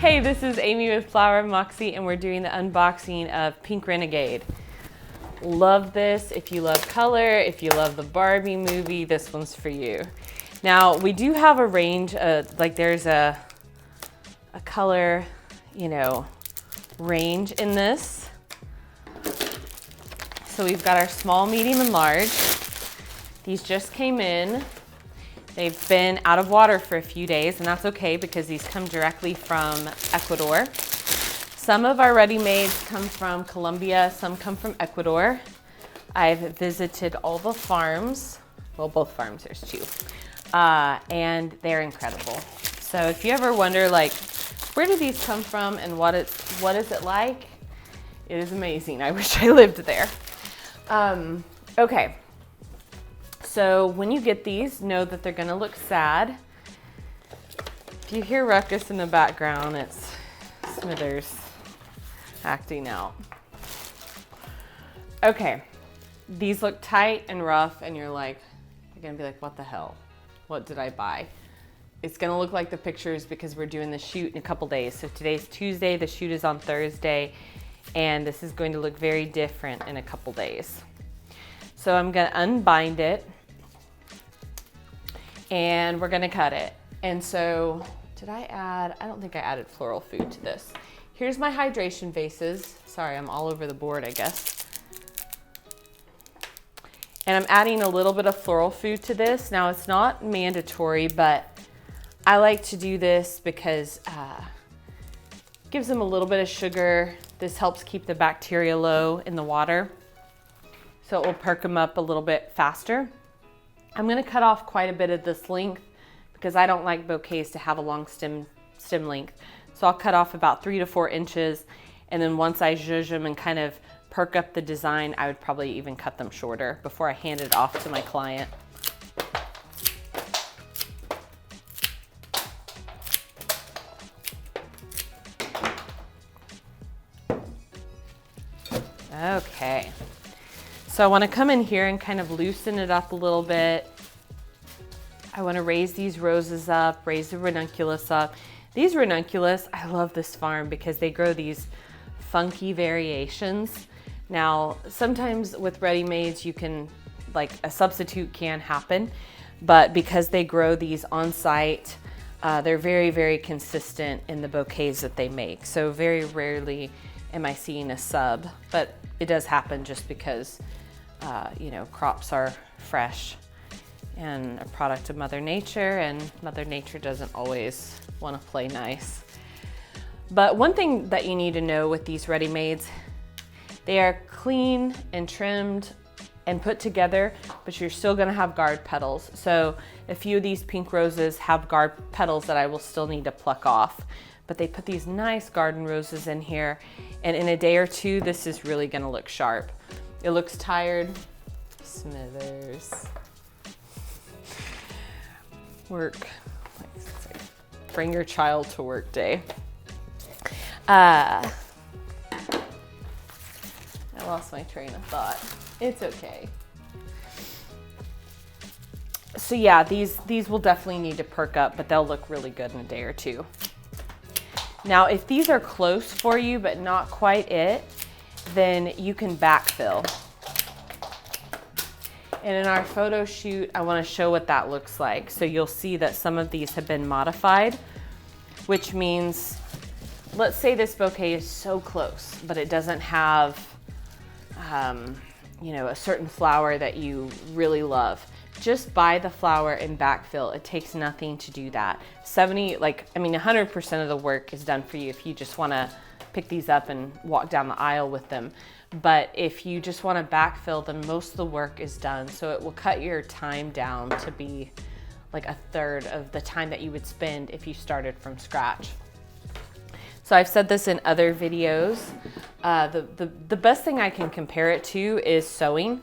Hey, this is Amy with Flower Moxie, and we're doing the unboxing of Pink Renegade. Love this. If you love color, if you love the Barbie movie, this one's for you. Now, we do have a range of, like there's a color, range in this. So we've got our small, medium, and large. These just came in. They've been out of water for a few days, and that's okay because these come directly from Ecuador. Some of our ready-mades come from Colombia, some come from Ecuador. I've visited all the farms, well, both farms, there's two, and they're incredible. So if you ever wonder, like, where do these come from and what is it like? It is amazing. I wish I lived there. Okay. So when you get these, know that they're gonna look sad. If you hear ruckus in the background, it's Smithers acting out. Okay, these look tight and rough, and you're gonna be like, what the hell? What did I buy? It's gonna look like the pictures because we're doing the shoot in a couple days. So today's Tuesday, the shoot is on Thursday, and this is going to look very different in a couple days. So I'm gonna unbind it, and we're gonna cut it. And so, did I add, I don't think I added floral food to this. Here's my hydration vases. Sorry, I'm all over the board, I guess. And I'm adding a little bit of floral food to this. Now, it's not mandatory, but I like to do this because it gives them a little bit of sugar. This helps keep the bacteria low in the water, so it will perk them up a little bit faster. I'm gonna cut off quite a bit of this length because I don't like bouquets to have a long stem length. So I'll cut off about 3 to 4 inches, and then once I zhuzh them and kind of perk up the design, I would probably even cut them shorter before I hand it off to my client. Okay. So I want to come in here and kind of loosen it up a little bit. I want to raise these roses up, raise the ranunculus up. These ranunculus, I love this farm because they grow these funky variations. Now, sometimes with ready-mades, you can, like a substitute can happen, but because they grow these on site, they're very, very consistent in the bouquets that they make. So very rarely am I seeing a sub, but it does happen just because crops are fresh and a product of Mother Nature, and Mother Nature doesn't always want to play nice. But one thing that you need to know with these ready-mades, they are clean and trimmed and put together, but you're still gonna have guard petals. So a few of these pink roses have guard petals that I will still need to pluck off. But they put these nice garden roses in here, and in a day or two, this is really gonna look sharp. It looks tired. Smithers. Work. Bring your child to work day. I lost my train of thought. It's okay. So yeah, these will definitely need to perk up, but they'll look really good in a day or two. Now, if these are close for you, but not quite it, then you can backfill. And in our photo shoot, I want to show what that looks like. So you'll see that some of these have been modified, which means, let's say this bouquet is so close, but it doesn't have, a certain flower that you really love. Just buy the flower and backfill. It takes nothing to do that. 100% of the work is done for you if you just want to pick these up and walk down the aisle with them. But if you just want to backfill them, most of the work is done. So it will cut your time down to be like a third of the time that you would spend if you started from scratch. So I've said this in other videos. The best thing I can compare it to is sewing.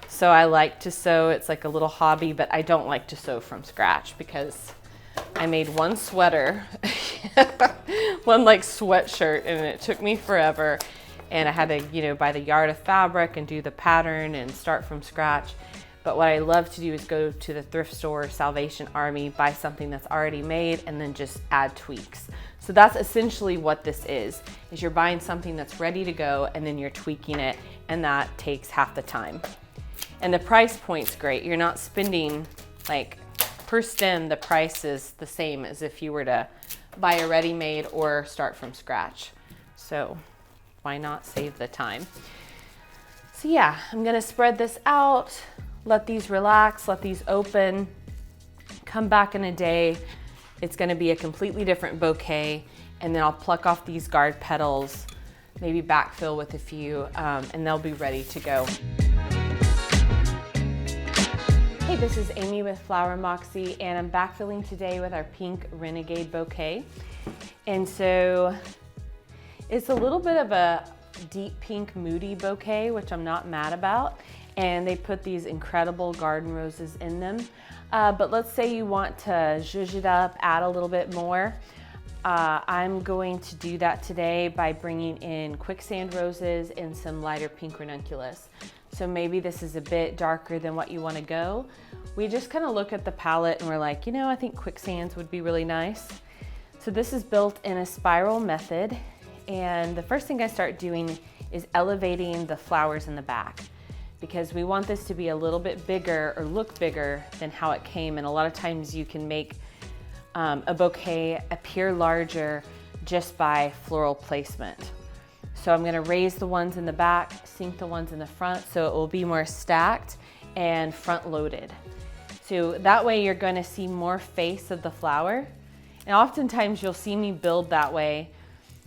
So I like to sew. It's like a little hobby, but I don't like to sew from scratch because I made one sweater, one like sweatshirt, and it took me forever. And I had to, buy the yard of fabric and do the pattern and start from scratch. But what I love to do is go to the thrift store, Salvation Army, buy something that's already made, and then just add tweaks. So that's essentially what this is you're buying something that's ready to go and then you're tweaking it, and that takes half the time. And the price point's great. You're not spending, like, per stem, the price is the same as if you were to buy a ready-made or start from scratch. So why not save the time? So yeah, I'm gonna spread this out, let these relax, let these open, come back in a day. It's gonna be a completely different bouquet, and then I'll pluck off these guard petals, maybe backfill with a few, and they'll be ready to go. Hey, this is Amy with Flower Moxie, and I'm backfilling today with our Pink Renegade bouquet. And so it's a little bit of a deep pink moody bouquet, which I'm not mad about. And they put these incredible garden roses in them. But let's say you want to zhuzh it up, add a little bit more. I'm going to do that today by bringing in quicksand roses and some lighter pink ranunculus. So maybe this is a bit darker than what you want to go. We just kind of look at the palette and we're like, you know, I think quicksands would be really nice. So this is built in a spiral method. And the first thing I start doing is elevating the flowers in the back, because we want this to be a little bit bigger or look bigger than how it came. And a lot of times you can make a bouquet appear larger just by floral placement. So I'm gonna raise the ones in the back, sink the ones in the front, so it will be more stacked and front loaded. So that way you're gonna see more face of the flower. And oftentimes you'll see me build that way,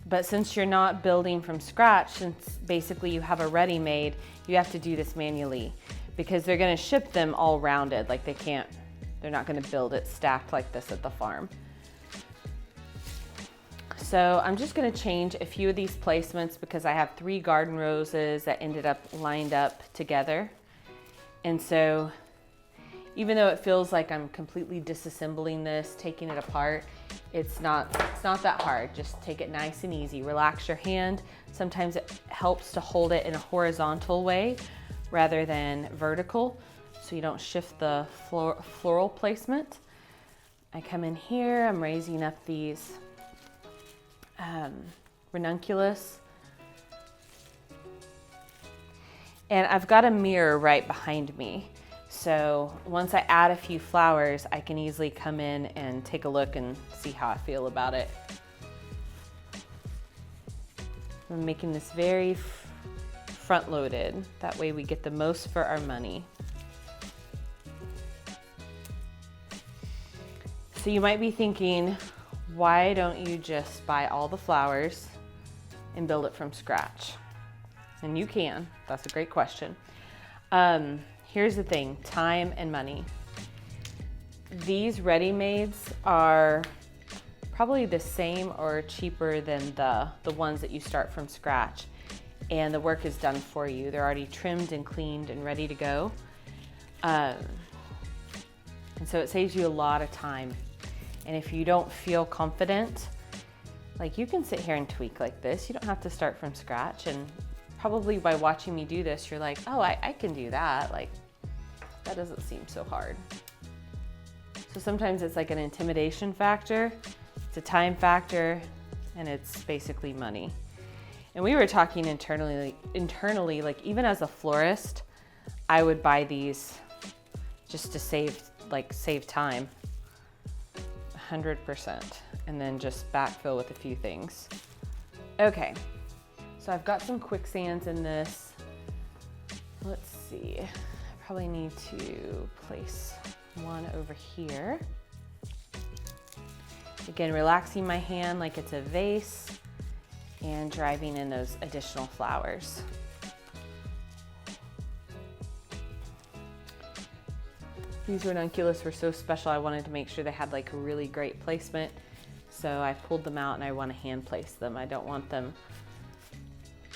but since you're not building from scratch, since basically you have a ready-made, you have to do this manually, because they're gonna ship them all rounded. Like they're not gonna build it stacked like this at the farm. So I'm just gonna change a few of these placements because I have 3 garden roses that ended up lined up together. And so even though it feels like I'm completely disassembling this, taking it apart, it's not that hard. Just take it nice and easy. Relax your hand. Sometimes it helps to hold it in a horizontal way rather than vertical, so you don't shift the floral placement. I come in here, I'm raising up these ranunculus. And I've got a mirror right behind me. So once I add a few flowers, I can easily come in and take a look and see how I feel about it. I'm making this very front loaded. That way we get the most for our money. So you might be thinking, why don't you just buy all the flowers and build it from scratch? And you can, that's a great question. Here's the thing, time and money. These ready-mades are probably the same or cheaper than the ones that you start from scratch. And the work is done for you. They're already trimmed and cleaned and ready to go. And so it saves you a lot of time. And if you don't feel confident, like you can sit here and tweak like this. You don't have to start from scratch. And probably by watching me do this, you're like, oh, I can do that. Like, that doesn't seem so hard. So sometimes it's like an intimidation factor, it's a time factor, and it's basically money. And we were talking internally, like even as a florist, I would buy these just to save time, 100%, and then just backfill with a few things. Okay, so I've got some quicksands in this. Let's see. Probably need to place one over here. Again, relaxing my hand like it's a vase and driving in those additional flowers. These ranunculus were so special, I wanted to make sure they had like a really great placement. So I pulled them out and I want to hand place them. I don't want them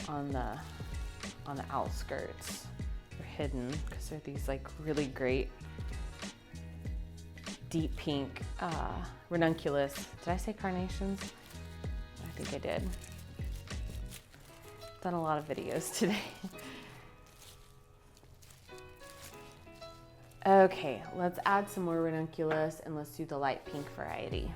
on the outskirts. Hidden because they're these like really great deep pink ranunculus. Did I say carnations? I think I did. Done a lot of videos today. Okay, let's add some more ranunculus and let's do the light pink variety.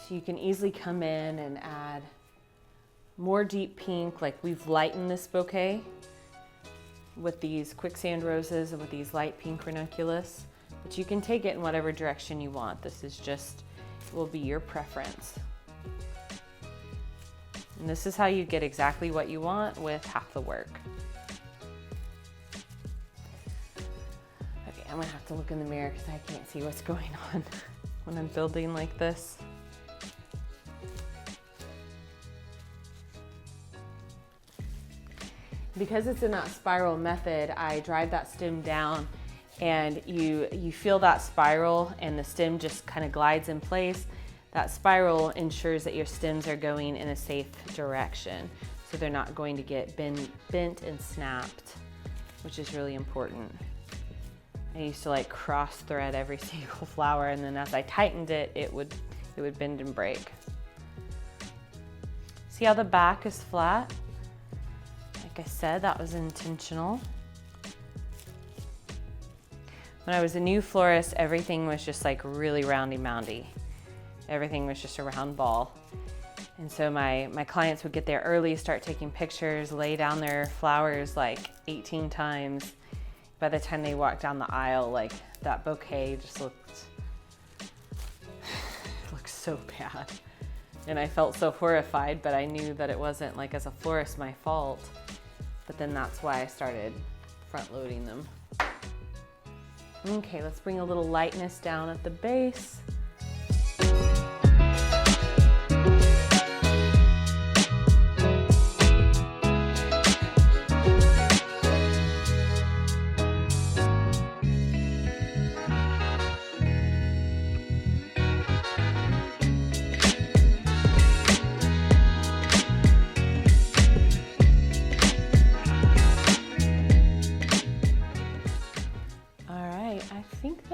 So you can easily come in and add more deep pink, like we've lightened this bouquet with these quicksand roses and with these light pink ranunculus, but you can take it in whatever direction you want. This is just, will be your preference. And this is how you get exactly what you want with half the work. Okay, I'm gonna have to look in the mirror because I can't see what's going on when I'm building like this. Because it's in that spiral method, I drive that stem down and you feel that spiral and the stem just kind of glides in place. That spiral ensures that your stems are going in a safe direction, so they're not going to get bent and snapped, which is really important. I used to like cross thread every single flower, and then as I tightened it, it would bend and break. See how the back is flat? Like I said, that was intentional. When I was a new florist, everything was just like really roundy-moundy. Everything was just a round ball. And so my clients would get there early, start taking pictures, lay down their flowers like 18 times. By the time they walked down the aisle, like that bouquet just looked so bad. And I felt so horrified, but I knew that it wasn't, like, as a florist, my fault. But then that's why I started front loading them. Okay, let's bring a little lightness down at the base.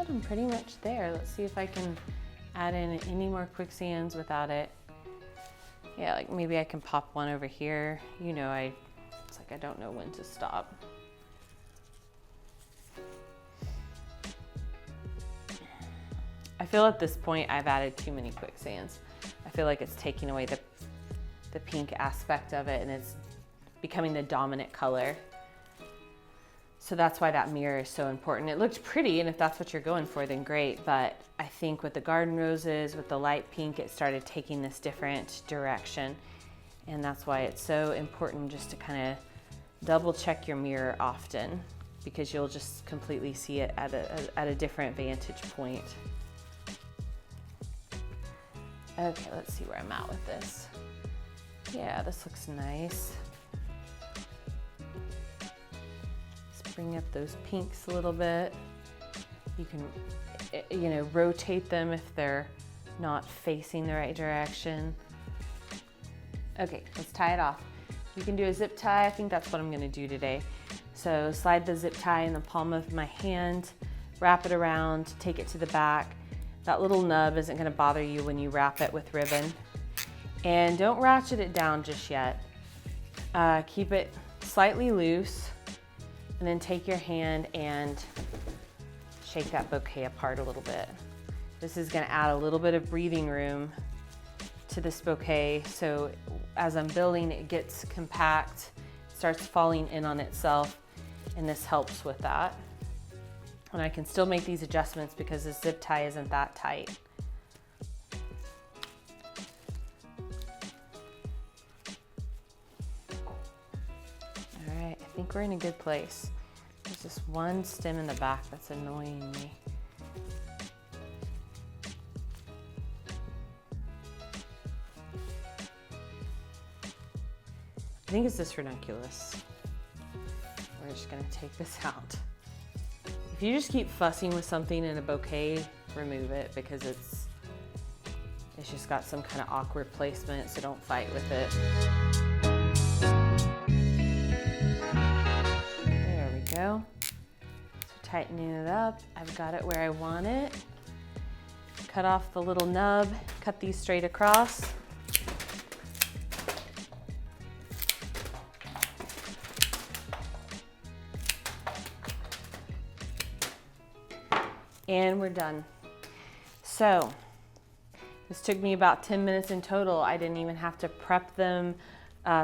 I'm pretty much there. Let's see if I can add in any more quicksands without it. Yeah, like maybe I can pop one over here. You know, it's like I don't know when to stop. I feel at this point I've added too many quicksands. I feel like it's taking away the pink aspect of it and it's becoming the dominant color. So that's why that mirror is so important. It looked pretty, and if that's what you're going for, then great. But I think with the garden roses, with the light pink, it started taking this different direction. And that's why it's so important just to kind of double check your mirror often, because you'll just completely see it at a different vantage point. Okay, let's see where I'm at with this. Yeah, this looks nice. Bring up those pinks a little bit. You can, you know, rotate them if they're not facing the right direction. Okay, let's tie it off. You can do a zip tie. I think that's what I'm gonna do today. So slide the zip tie in the palm of my hand, wrap it around, take it to the back. That little nub isn't gonna bother you when you wrap it with ribbon. And don't ratchet it down just yet. Keep it slightly loose. And then take your hand and shake that bouquet apart a little bit. This is gonna add a little bit of breathing room to this bouquet. So as I'm building, it gets compact, starts falling in on itself, and this helps with that. And I can still make these adjustments because the zip tie isn't that tight. I think we're in a good place. There's just one stem in the back that's annoying me. I think it's this ranunculus. We're just gonna take this out. If you just keep fussing with something in a bouquet, remove it because it's just got some kind of awkward placement, so don't fight with it. Go. So tightening it up. I've got it where I want it. Cut off the little nub, cut these straight across. And we're done. So this took me about 10 minutes in total. I didn't even have to prep them,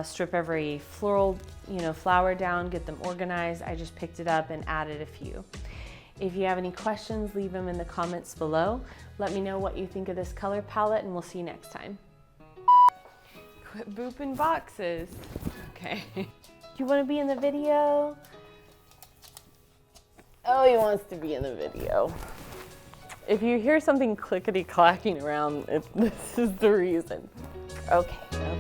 strip every floral, flower down, get them organized. I just picked it up and added a few. If you have any questions, leave them in the comments below. Let me know what you think of this color palette, and we'll see you next time. Quit booping boxes. Okay. Do you want to be in the video? Oh, he wants to be in the video. If you hear something clickety-clacking around, this is the reason. Okay.